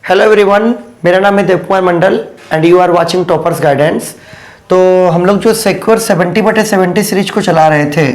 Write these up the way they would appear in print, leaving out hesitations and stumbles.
Hello everyone, मेरा नाम है Dev Kumar Mandal and you are watching toppers guidance. तो हम लोग जो सेक्योर 70/70 सीरीज को चला रहे थे,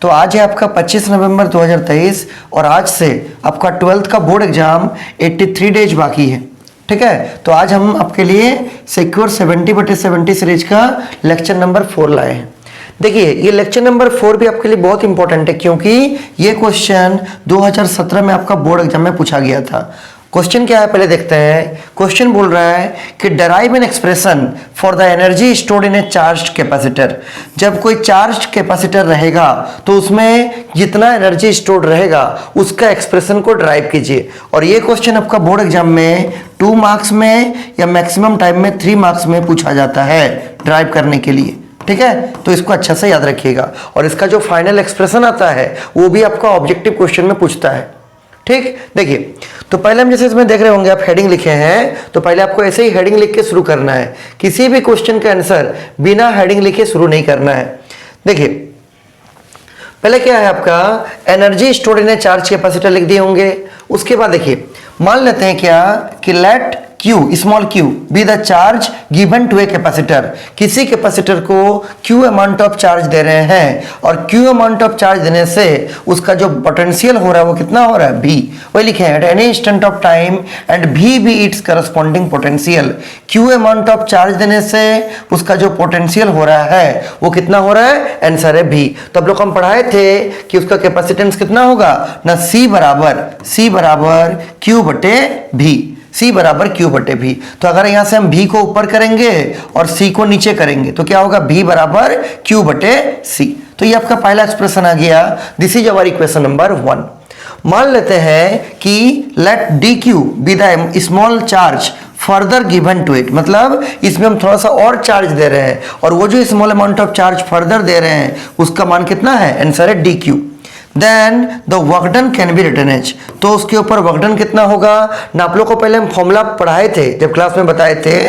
तो आज है आपका 25 नवंबर 2023 और आज से आपका 12th का बोर्ड एग्जाम 83 डेज बाकी है। ठीक है, तो आज हम आपके लिए सिक्योर 70/70 सीरीज का लेक्चर नंबर 4 लाए हैं। देखिए, ये लेक्चर नंबर 4 भी आपके लिए बहुत इंपॉर्टेंट है क्योंकि ये क्वेश्चन 2017 में आपका बोर्ड एग्जाम में पूछा गया था। क्वेश्चन क्या है पहले देखते हैं। क्वेश्चन बोल रहा है कि derive an expression for the energy stored in A charged capacitor. जब कोई चार्ज्ड कैपेसिटर रहेगा तो उसमें जितना एनर्जी स्टोर्ड रहेगा उसका एक्सप्रेशन को डराइव कीजिए। और ये क्वेश्चन आपका बोर्ड एग्जाम में 2 मार्क्स में या मैक्सिमम टाइम में 3 मार्क्स में पूछा जाता है डराइव करने के लिए। ठीक है, तो इसको अच्छा से याद रखिएगा। और इसका जो फाइनल एक्सप्रेशन आता है वो भी आपका ऑब्जेक्टिव क्वेश्चन में पूछता है। ठीक, देखिए, तो पहले हम जैसे इसमें देख रहे होंगे आप हेडिंग लिखे हैं, तो पहले आपको ऐसे ही हेडिंग लिख के शुरू करना है। किसी भी क्वेश्चन का आंसर बिना हेडिंग लिखे शुरू नहीं करना है। देखिए, पहले क्या है आपका energy stored in A charge capacitor लिख दिए होंगे। उसके बाद देखिए, मान लेते हैं क्या कि let Q small q be the charge given to a capacitor. किसी कैपेसिटर को Q अमाउंट ऑफ चार्ज दे रहे हैं और Q अमाउंट ऑफ चार्ज देने से उसका जो पोटेंशियल हो रहा है वो कितना हो रहा है V। वही लिखे हैं at any instant of time and V be its corresponding potential. Q amount of charge देने से उसका जो पोटेंशियल हो रहा है वो कितना हो रहा है, आंसर है V। तो अब लोग हम पढ़ाए थे कि उसका कैपेसिटेंस कितना होगा ना, C बराबर Q बटे V। C बराबर Q बटे V। तो अगर यहां से हम V को ऊपर करेंगे और C को नीचे करेंगे तो क्या होगा, V बराबर Q बटे C। तो ये आपका पहला एक्सप्रेशन आ गया। This is our equation number 1। मान लेते हैं कि let DQ be the small charge further given to it. मतलब इसमें हम थोड़ा सा और चार्ज दे रहे हैं और वो जो small amount of charge further दे रहे हैं उसका मान कितना है, आंसर है DQ। Then the work done can be written as. तो उसके ऊपर वर्क डन कितना होगा ना, आप लोग को पहले हम फॉर्मूला पढ़ाए थे जब क्लास में बताए थे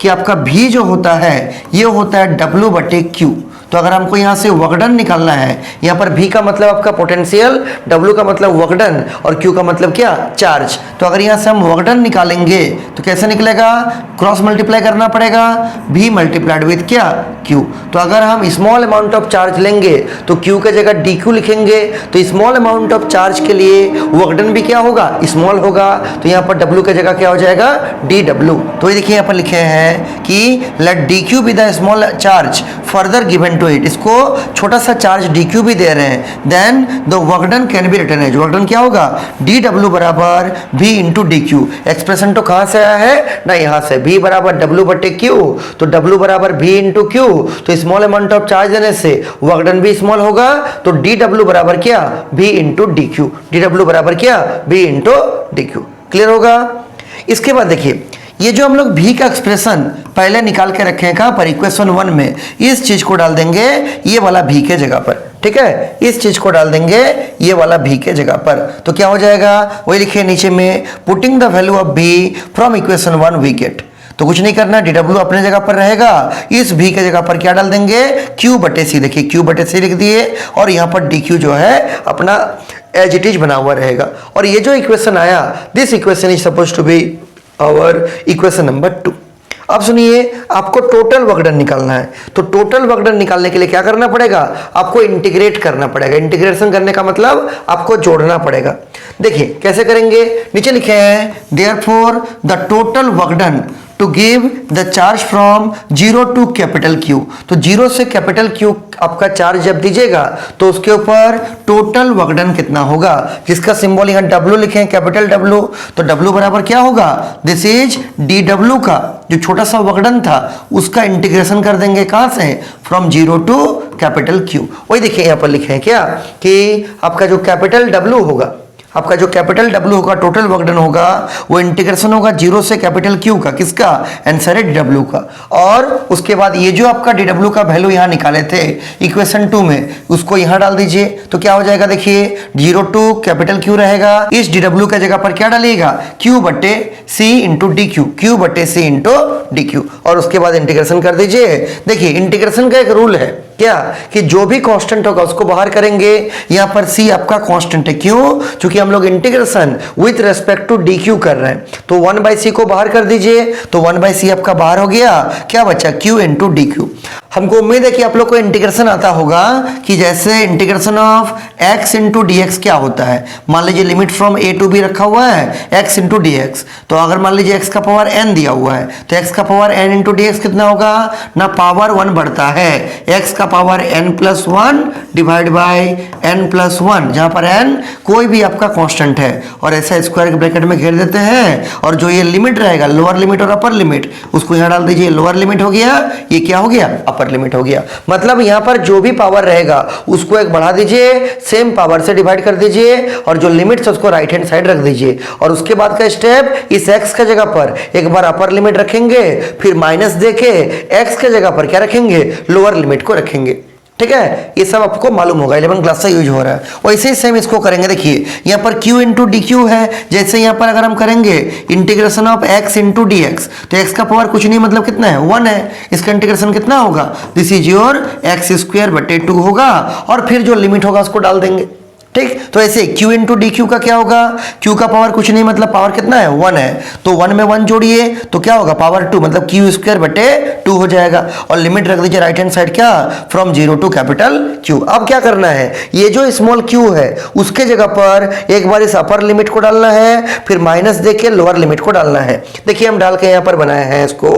कि आपका V जो होता है ये होता है W बटे Q। तो अगर हमको यहाँ से वर्क डन निकालना है, यहाँ पर V का मतलब आपका पोटेंशियल, W का मतलब वर्क डन और Q का मतलब क्या, चार्ज। तो अगर यहाँ से हम वर्क डन निकालेंगे तो कैसे निकलेगा, क्रॉस मल्टीप्लाई करना पड़ेगा, V मल्टीप्लाइड विथ क्या, Q। तो अगर हम स्मॉल अमाउंट ऑफ चार्ज लेंगे तो Q के जगह DQ लिखेंगे। तो स्मॉल अमाउंट ऑफ चार्ज के लिए वर्क डन भी क्या होगा, स्मॉल होगा। तो यहाँ पर W के जगह क्या हो जाएगा, DW। तो ये देखिए यहाँ पर लिखे हैं कि let DQ be the small charge further given to it. इसको छोटा सा चार्ज DQ भी दे रहे हैं। Then the work done can be written as. Work done क्या होगा, DW बराबर V इंटू DQ। एक्सप्रेशन तो कहां से आया है ना, यहां से V बराबर W बटे Q। तो W बराबर V इंटू Q। तो स्मॉल अमाउंट ऑफ चार्ज देने से वर्क डन भी स्मॉल होगा। तो DW बराबर क्या, V इंटू DQ। DW बराबर क्या, V इंटू DQ। क्लियर होगा। इसके बाद देखिए, ये जो हम लोग V का एक्सप्रेशन पहले निकाल के रखे हैं कहां पर, इक्वेशन 1 में, इस चीज को डाल देंगे ये वाला V के जगह पर। ठीक है, इस चीज को डाल देंगे ये वाला V के जगह पर। तो क्या हो जाएगा, वही लिखे नीचे में, putting the value of V from equation 1 we get. तो कुछ नहीं करना, DW अपने जगह पर रहेगा, इस V के जगह पर क्या डाल देंगे, Q बटे C। देखिए Q बटे C लिख दिए और यहाँ पर DQ जो है अपना एज इट इज बना हुआ रहेगा। और ये जो इक्वेशन आया, this equation is suppose to be our equation number 2। अब सुनिए, आपको टोटल वर्क डन निकालना है। तो टोटल वर्क डन निकालने के लिए क्या करना पड़ेगा, आपको इंटीग्रेट करना पड़ेगा। इंटीग्रेशन करने का मतलब आपको जोड़ना पड़ेगा। देखिए कैसे करेंगे, नीचे लिखे हैं therefore the total work done to give the charge from 0 to capital Q। तो 0 से कैपिटल Q आपका चार्ज जब दीजिएगा तो उसके ऊपर टोटल वर्क डन कितना होगा, जिसका सिंबल यहाँ W लिखे हैं, कैपिटल W। तो W बराबर क्या होगा, दिस इज DW का जो छोटा सा वर्क डन था उसका इंटीग्रेशन कर देंगे कहां से, फ्रॉम 0 टू कैपिटल Q। वही देखिए यहाँ पर लिखे हैं क्या कि आपका जो कैपिटल W होगा, आपका जो कैपिटल W होगा, टोटल वर्क डन होगा, वो इंटीग्रेशन होगा 0 से कैपिटल Q का, किसका, आंसर है DW का। और उसके बाद ये जो आपका DW का वैल्यू यहाँ निकाले थे इक्वेशन 2 में, उसको यहाँ डाल दीजिए। तो क्या हो जाएगा, देखिए 0 टू कैपिटल Q रहेगा, इस DW का जगह पर क्या डालिएगा, Q बटे C इंटू DQ, Q बटे C इंटू DQ। और उसके बाद इंटीग्रेशन कर दीजिए। देखिए इंटीग्रेशन का एक रूल है, क्या कि जो भी कांस्टेंट होगा उसको बाहर करेंगे। यहां पर c आपका कांस्टेंट है, क्यों? क्योंकि हम लोग integration with respect to D Q कर रहे हैं, तो 1/c को बाहर कर दीजिए, तो 1/c आपका बाहर हो गया, क्या बचा? q into D Q. हमको उम्मीद है कि आप लोग को इंटीग्रेशन आता होगा कि जैसे integration of x into D X क्या होता है। मान लीजिए limit from a to b रखा हुआ है x इंटू डी एक्स, तो अगर मान लीजिए x का पावर n दिया हुआ है तो x का power n into D x कितना होगा ना, पावर 1 बढ़ता है, x का power n+1 divide by n+1, जहां पर n कोई भी आपका कांस्टेंट है, और ऐसा स्क्वायर के ब्रैकेट में घेर देते हैं, और जो ये लिमिट रहेगा लोअर लिमिट और अपर लिमिट उसको यहां डाल दीजिए, लोअर लिमिट हो गया, ये क्या हो गया? अपर लिमिट हो गया। मतलब यहां पर जो भी पावर रहेगा उसको एक बढ़ा दीजिए, सेम पावर से डिवाइड कर दीजिए, और जो लिमिट है उसको राइट हैंड साइड रख दीजिए, और उसके बाद का स्टेप इस x का जगह पर एक बार अपर लिमिट रखेंगे, फिर माइनस देके x के जगह पर क्या रखेंगे? लोअर लिमिट को रखेंगे। ठीक है, ये सब आपको मालूम होगा, 11 क्लास से यूज हो रहा है। वैसे ही सेम इसको करेंगे। देखिए यहाँ पर q इंटू डी क्यू है, जैसे यहाँ पर अगर हम करेंगे integration of x into D x, तो x का पावर कुछ नहीं मतलब कितना है? 1 है, इसका इंटीग्रेशन कितना होगा? दिस इज योर x²/2 होगा, और फिर जो लिमिट होगा उसको डाल देंगे। ठीक, तो ऐसे q इंटू डी क्यू का क्या होगा? q का पावर कुछ नहीं मतलब पावर कितना है? 1 है, तो 1 में 1 जोड़िए तो क्या होगा? पावर 2, मतलब q²/2 हो जाएगा, और लिमिट रख दीजिए राइट हैंड साइड क्या? From 0 to capital Q। अब क्या करना है? ये जो स्मॉल q है उसके जगह पर एक बार इस अपर लिमिट को डालना है, फिर माइनस देके लोअर लिमिट को डालना है। देखिए हम डाल के यहाँ पर बनाए हैं इसको,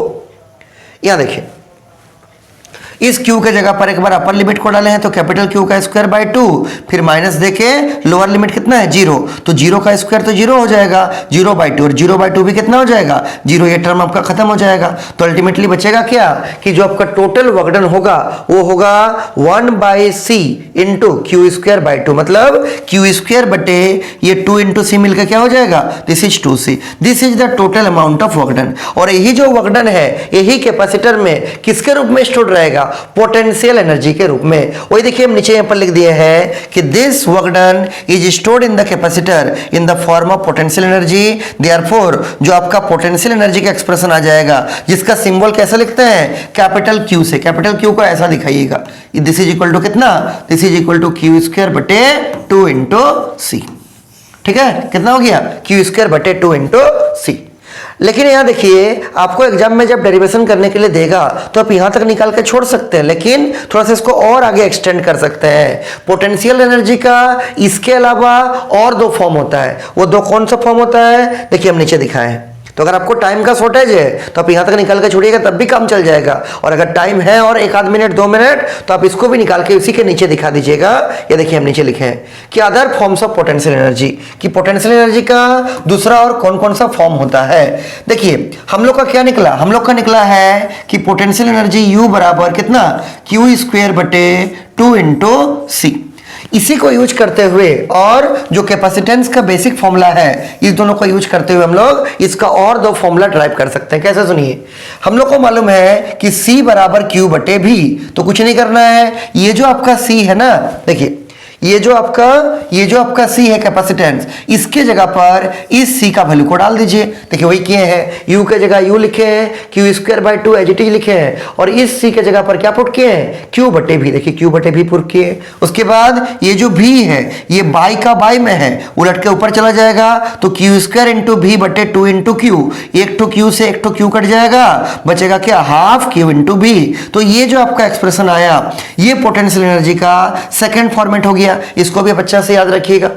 यहाँ देखिए इस q के जगह पर एक बार अपर लिमिट को डाले हैं तो कैपिटल Q का स्क्वायर/2, फिर माइनस देके लोअर लिमिट कितना है? 0, तो 0 का स्क्वायर तो 0 हो जाएगा, 0/2, और 0/2 भी कितना हो जाएगा? 0। ये टर्म आपका खत्म हो जाएगा, तो अल्टीमेटली बचेगा क्या कि जो आपका टोटल वर्कडन होगा वो होगा 1/c इंटू q²/2, मतलब q² ये 2 इंटू c मिलकर क्या हो जाएगा? This is 2c। This is the total amount of work done, और यही जो वर्कडन है यही कैपेसिटर में किसके रूप में स्टोर रहेगा? पोटेंशियल एनर्जी के रूप में। वही देखिए हम नीचे यहां पर लिख दिए हैं कि this work done is stored in the capacitor in the form of potential energy. Therefore जो आपका पोटेंशियल एनर्जी का एक्सप्रेशन आ जाएगा जिसका सिंबल कैसे लिखते हैं? कैपिटल Q से। कैपिटल Q को ऐसा दिखाइएगा, दिस इज इक्वल टू कितना? This is equal to q²/2 into c। ठीक है, कितना हो गया? q²/2 into c। लेकिन यहां देखिए आपको एग्जाम में जब डेरिवेशन करने के लिए देगा तो आप यहां तक निकाल के छोड़ सकते हैं, लेकिन थोड़ा सा इसको और आगे एक्सटेंड कर सकते हैं। पोटेंशियल एनर्जी का इसके अलावा और 2 फॉर्म होता है, वो 2 कौन सा फॉर्म होता है? देखिए हम नीचे दिखाए हैं। तो अगर आपको टाइम का शॉर्टेज है तो आप यहां तक निकाल के छोड़िएगा तब भी काम चल जाएगा, और अगर टाइम है और 1 मिनट 2 मिनट तो आप इसको भी निकाल के उसी के नीचे दिखा दीजिएगा। ये देखिए हम नीचे लिखे हैं कि other forms of potential energy, कि पोटेंशियल एनर्जी का दूसरा और कौन कौन सा फॉर्म होता है। देखिए हम लोग का क्या निकला? हम लोग का निकला है कि पोटेंशियल एनर्जी U बराबर कितना? q²/2 into c। इसी को यूज करते हुए और जो कैपेसिटेंस का बेसिक फॉर्मूला है इस दोनों को यूज करते हुए हम लोग इसका और 2 फॉर्मूला ड्राइव कर सकते हैं। कैसे? सुनिए, हम लोग को मालूम है कि C बराबर Q/V, तो कुछ नहीं करना है, ये जो आपका C है ना, देखिए ये जो आपका C है कैपेसिटेंस, इसके जगह पर इस C का वैल्यू को डाल दीजिए। देखिए वही किए हैं, U के जगह U लिखे हैं, q²/2 एज इट इज लिखे हैं, और इस C के जगह पर क्या पुट किए हैं? q/v। देखिए q/v पुट किए। उसके बाद ये जो V है ये बाई का बाई में है, उलट के ऊपर चला जाएगा, तो q² into v/2 into q, एक टू q से एक टू q कट जाएगा, बचेगा क्या? Half q into v। तो ये जो आपका एक्सप्रेशन आया ये पोटेंशियल एनर्जी का सेकेंड फॉर्मेट हो गया, इसको भी बच्चा से याद रखिएगा।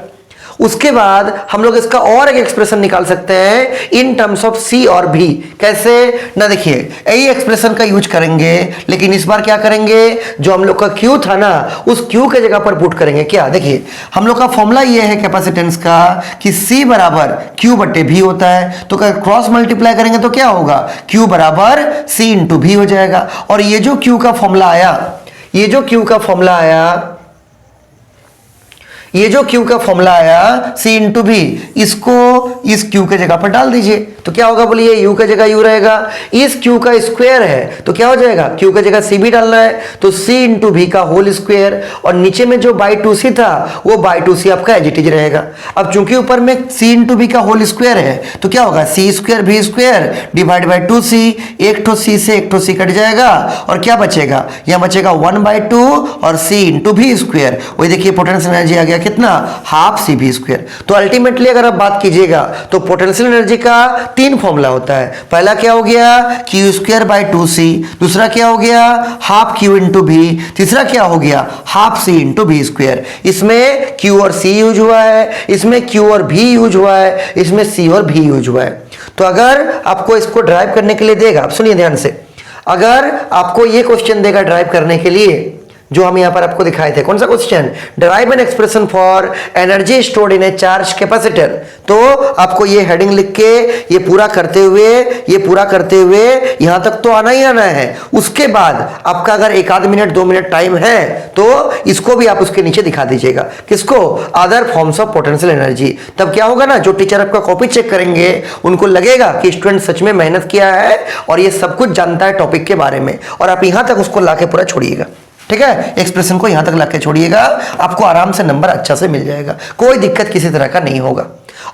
उसके बाद हम लोग इसका और एक एक्सप्रेशन निकाल सकते हैं इन टर्म्स ऑफ C और V। कैसे ना, देखिए यही एक्सप्रेशन का यूज करेंगे, लेकिन इस बार क्या करेंगे? जो हम लोग का Q था ना उस Q के जगह पर पुट करेंगे। क्या? देखिए हम लोग का फॉर्मूला ये है कैपेसिटेंस का कि C बराबर Q/V होता है, तो क्रॉस मल्टीप्लाई करेंगे तो क्या होगा? Q बराबर C इंटू V हो जाएगा। और ये जो Q का फॉर्मूला आया ये जो Q का फॉर्मूला आया C इंटू भी, इसको इस Q के जगह पर डाल दीजिए तो क्या होगा बोलिए, U के जगह U रहेगा, इस Q का स्क्वायर है तो क्या हो जाएगा, Q के जगह C भी डालना है तो C इंटू भी का होल स्क्वायर, और नीचे में जो बाई 2C था वो बाई 2C आपका एज इट इज रहेगा। अब चूंकि ऊपर में C इंटू भी का होल स्क्वायर है तो क्या होगा, C स्क्वायर भी स्क्वायर डिवाइड बाई 2C, एक ठो C से एक ठो C कट जाएगा और क्या बचेगा, यहाँ बचेगा 1/2 और C इंटू भी स्क्वायर, वही देखिए पोटेंशियल एनर्जी आ गया कितना, हाफ C भी स्क्वायर। तो अल्टीमेटली अगर आप बात कीजिएगा तो पोटेंशियल एनर्जी का तीन फॉर्मूला होता है, पहला क्या हो गया Q स्क्वायर बाई 2C, दूसरा क्या हो गया हाफ Q इंटू भी, तीसरा क्या हो गया हाफ C इंटू भी स्क्वायर। इसमें Q और C यूज हुआ है, इसमें Q और V यूज हुआ है, इसमें C और V यूज हुआ है। तो अगर आपको इसको ड्राइव करने के लिए देगा, आप सुनिए ध्यान से, अगर आपको ये क्वेश्चन देगा ड्राइव करने के लिए जो हम यहां पर आपको दिखाए थे, कौन सा question, drive an expression for energy stored in A charge capacitor, तो आपको ये हेडिंग लिख के ये पूरा करते हुए यहां तक तो आना ही आना है। उसके बाद आपका अगर एक आध मिनट 2 मिनट टाइम है तो इसको भी आप उसके नीचे दिखा दीजिएगा, किसको, other forms of potential energy. तब क्या होगा ना, जो टीचर आपका कॉपी चेक करेंगे उनको लगेगा कि स्टूडेंट सच में मेहनत किया है और ये सब कुछ जानता है टॉपिक के बारे में, और आप यहां तक उसको लाके पूरा छोड़िएगा, ठीक है, एक्सप्रेशन को यहां तक लाके छोड़िएगा, आपको आराम से नंबर अच्छा से मिल जाएगा, कोई दिक्कत किसी तरह का नहीं होगा।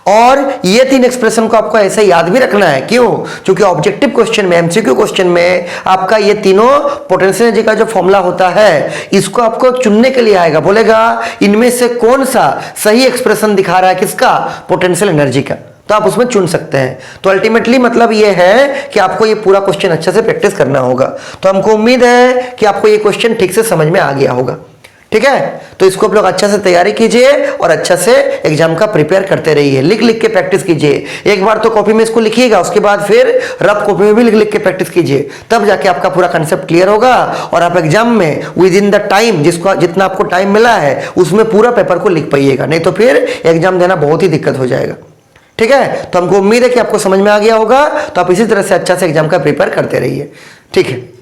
और ये 3 एक्सप्रेशन को आपको ऐसे याद भी रखना है, क्यों, क्योंकि ऑब्जेक्टिव क्वेश्चन में, एमसीक्यू क्वेश्चन में आपका ये तीनों पोटेंशियल एनर्जी का जो फॉर्मूला होता है इसको आपको चुनने के लिए आएगा, बोलेगा इनमें से कौन सा सही एक्सप्रेशन दिखा रहा है किसका, पोटेंशियल एनर्जी का, तो आप उसमें चुन सकते हैं। तो अल्टीमेटली मतलब ये है कि आपको ये पूरा क्वेश्चन अच्छे से प्रैक्टिस करना होगा। तो हमको उम्मीद है कि आपको ये क्वेश्चन ठीक से समझ में आ गया होगा, ठीक है। तो इसको आप लोग अच्छा से तैयारी कीजिए और अच्छा से एग्जाम का प्रिपेयर करते रहिए, लिख लिख के प्रैक्टिस कीजिए। एक बार तो कॉपी में इसको लिखिएगा, उसके बाद फिर रफ कॉपी में भी लिख लिख के प्रैक्टिस कीजिए, तब जाके आपका पूरा कंसेप्ट क्लियर होगा और आप एग्जाम में विद इन द टाइम जितना आपको टाइम मिला है उसमें पूरा पेपर को लिख पाइएगा, नहीं तो फिर एग्जाम देना बहुत ही दिक्कत हो जाएगा, ठीक है। तो हमको उम्मीद है कि आपको समझ में आ गया होगा, तो आप इसी तरह से अच्छा से एग्जाम का प्रिपेयर करते रहिए, ठीक है।